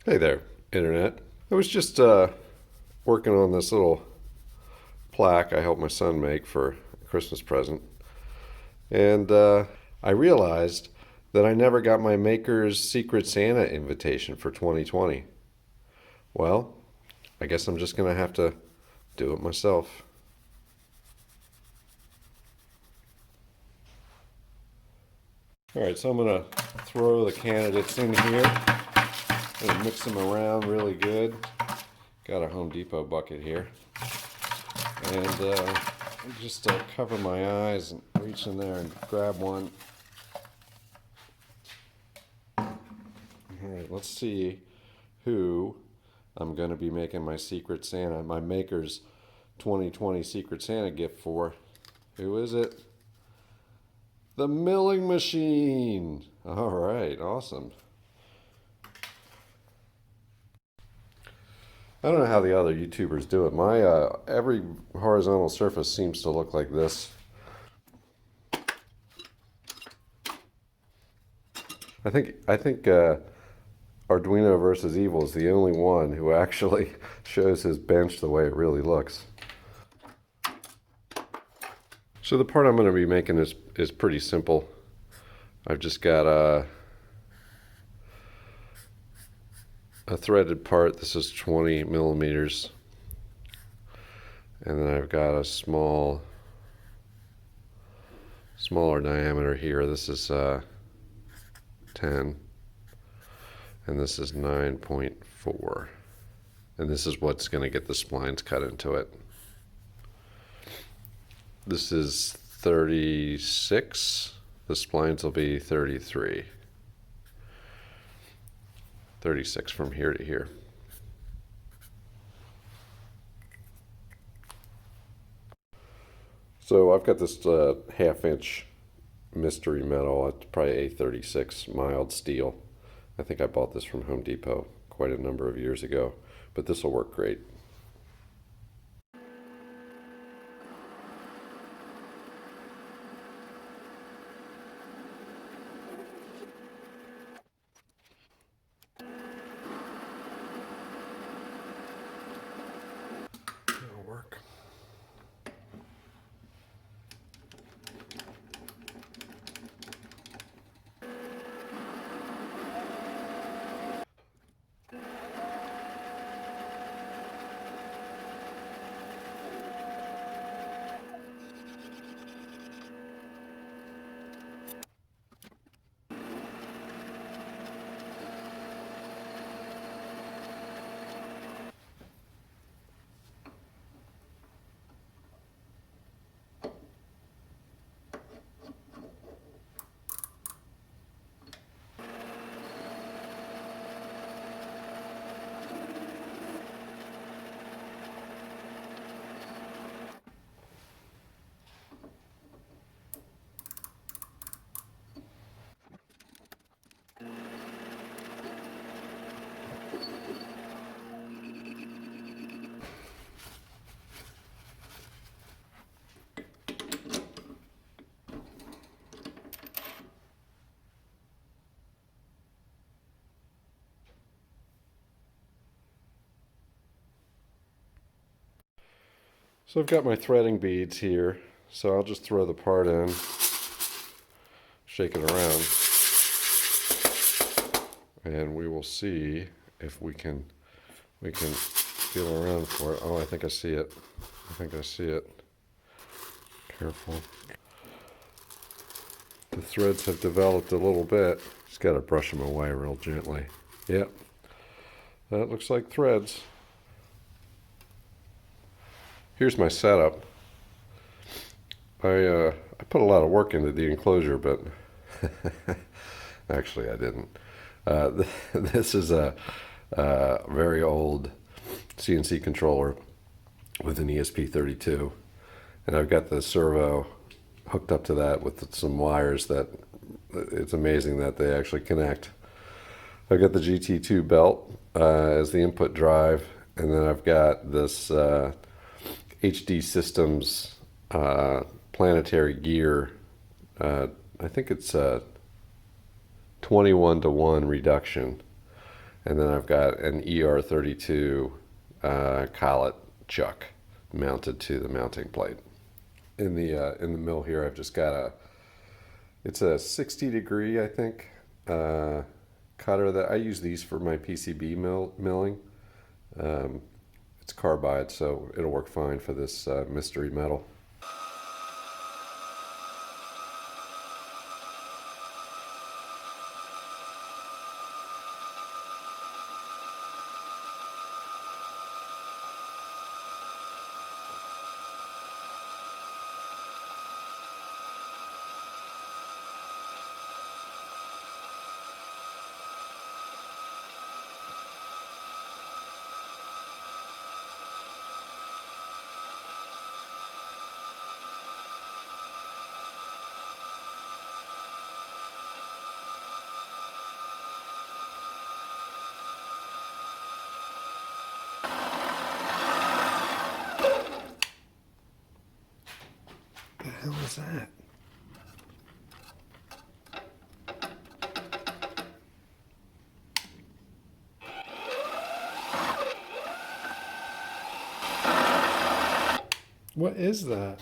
Hey there, Internet. I was just working on this little plaque I helped my son make for a Christmas present, and I realized that I never got my Maker's Secret Santa invitation for 2020. Well, I guess I'm just going to have to do it myself. All right, so I'm going to throw the candidates in here and mix them around really good. Got a Home Depot bucket here. And just cover my eyes and reach in there and grab one. All right, let's see who I'm going to be making my Secret Santa, my Maker's 2020 Secret Santa gift for. Who is it? The milling machine. All right, awesome. I don't know how the other YouTubers do it. My every horizontal surface seems to look like this. I think Arduino versus Evil is the only one who actually shows his bench the way it really looks. So the part I'm going to be making is pretty simple. I've just got a threaded part. This is 20 millimeters. And then I've got a smaller diameter here. This is 10. And this is 9.4. And this is what's going to get the splines cut into it. This is 36. The splines will be 33. 36 from here to here. So I've got this half-inch mystery metal. It's probably A36 mild steel. I think I bought this from Home Depot quite a number of years ago, but this will work great. It'll work. So I've got my threading beads here, so I'll just throw the part in, shake it around, and we will see if we can feel around for it. Oh, I think I see it. I think I see it. Careful. The threads have developed a little bit. Just got to brush them away real gently. Yep. That looks like threads. Here's my setup. I put a lot of work into the enclosure, but actually I didn't. This is a very old CNC controller with an ESP32, and I've got the servo hooked up to that with some wires that it's amazing that they actually connect. I've got the GT2 belt as the input drive, and then I've got this HD Systems planetary gear. I think it's a 21-to-1 reduction, And then I've got an ER32 collet chuck mounted to the mounting plate. In the mill here, I've just got it's a 60-degree, I think, cutter that I use these for my PCB milling. It's carbide, so it'll work fine for this mystery metal. What the hell is that? What is that?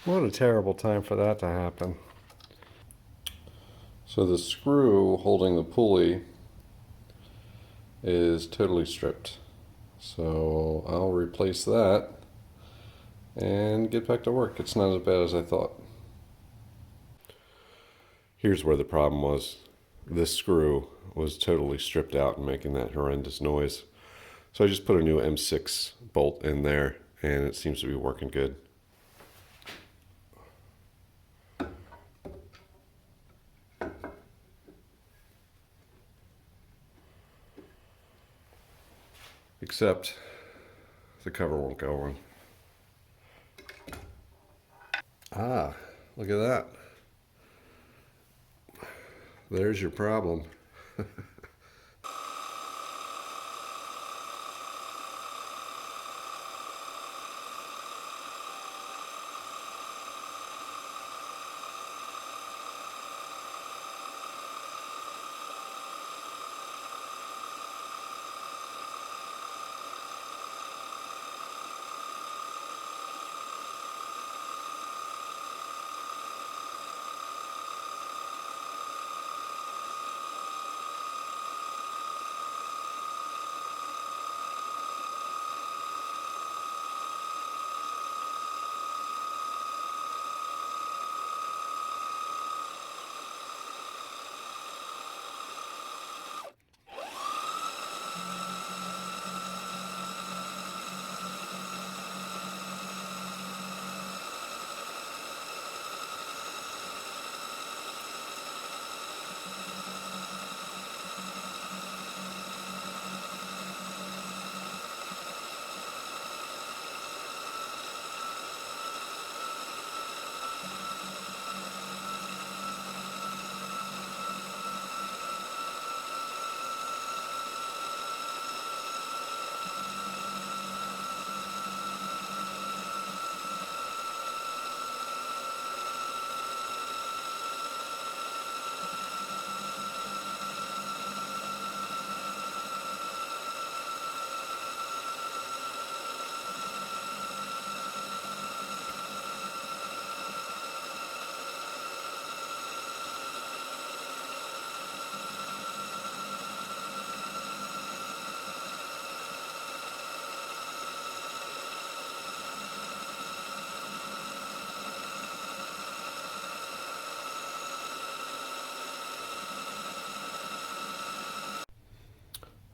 What a terrible time for that to happen. So the screw holding the pulley is totally stripped. So I'll replace that and get back to work. It's not as bad as I thought. Here's where the problem was. This screw was totally stripped out and making that horrendous noise. So I just put a new M6 bolt in there and it seems to be working good. Except the cover won't go on. Ah, look at that. There's your problem.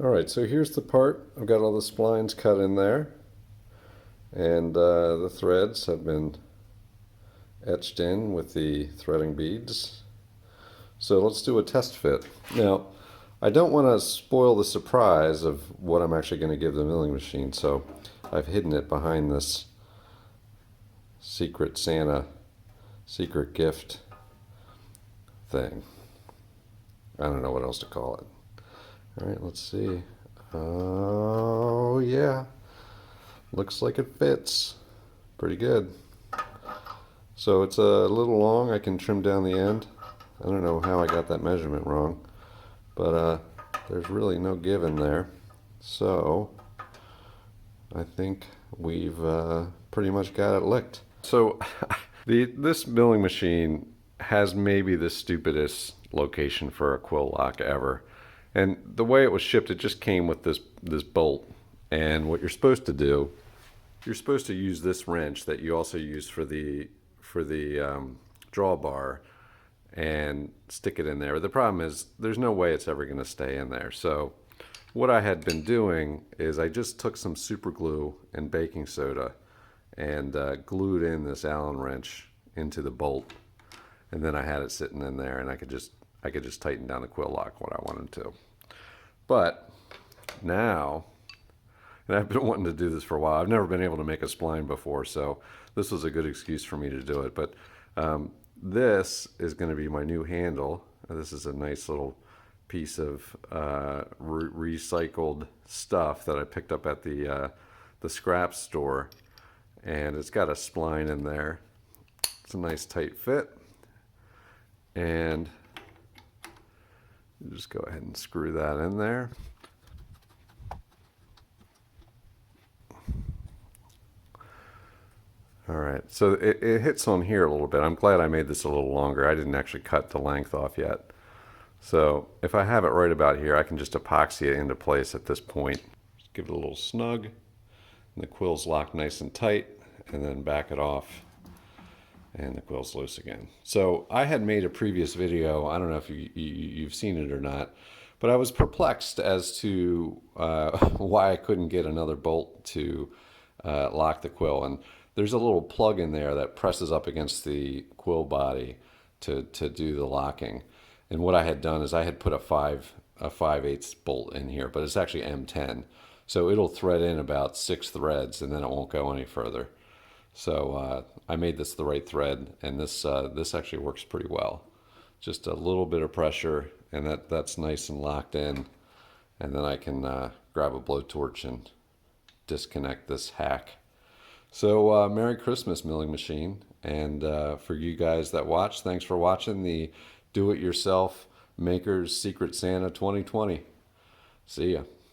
Alright, so here's the part. I've got all the splines cut in there, and the threads have been etched in with the threading beads. So let's do a test fit. Now, I don't want to spoil the surprise of what I'm actually going to give the milling machine, so I've hidden it behind this Secret Santa, secret gift thing. I don't know what else to call it. Alright, let's see. Oh yeah, looks like it fits pretty good. So it's a little long. I can trim down the end. I don't know how I got that measurement wrong, but there's really no give in there. So I think we've pretty much got it licked. So this milling machine has maybe the stupidest location for a quill lock ever. And the way it was shipped, it just came with this bolt. And what you're supposed to do, you're supposed to use this wrench that you also use for the drawbar and stick it in there. The problem is there's no way it's ever going to stay in there. So what I had been doing is I just took some super glue and baking soda and glued in this Allen wrench into the bolt, and then I had it sitting in there, and I could just tighten down the quill lock when I wanted to. But now, and I've been wanting to do this for a while. I've never been able to make a spline before, so this was a good excuse for me to do it. But this is going to be my new handle. This is a nice little piece of recycled stuff that I picked up at the scrap store, and it's got a spline in there. It's a nice tight fit, and just go ahead and screw that in there. All right, so it hits on here a little bit. I'm glad I made this a little longer. I didn't actually cut the length off yet. So if I have it right about here, I can just epoxy it into place at this point. Just give it a little snug, and the quill's locked nice and tight, and then back it off, and the quill's loose again. So I had made a previous video, I don't know if you've seen it or not, but I was perplexed as to why I couldn't get another bolt to lock the quill. And there's a little plug in there that presses up against the quill body to do the locking. And what I had done is I had put a 5/8 bolt in here, but it's actually M10. So it'll thread in about 6 threads, and then it won't go any further. So I made this the right thread, and this actually works pretty well. Just a little bit of pressure, and that's nice and locked in. And then I can grab a blowtorch and disconnect this hack. So Merry Christmas, milling machine. And for you guys that watch, thanks for watching the Do-It-Yourself Maker's Secret Santa 2020. See ya.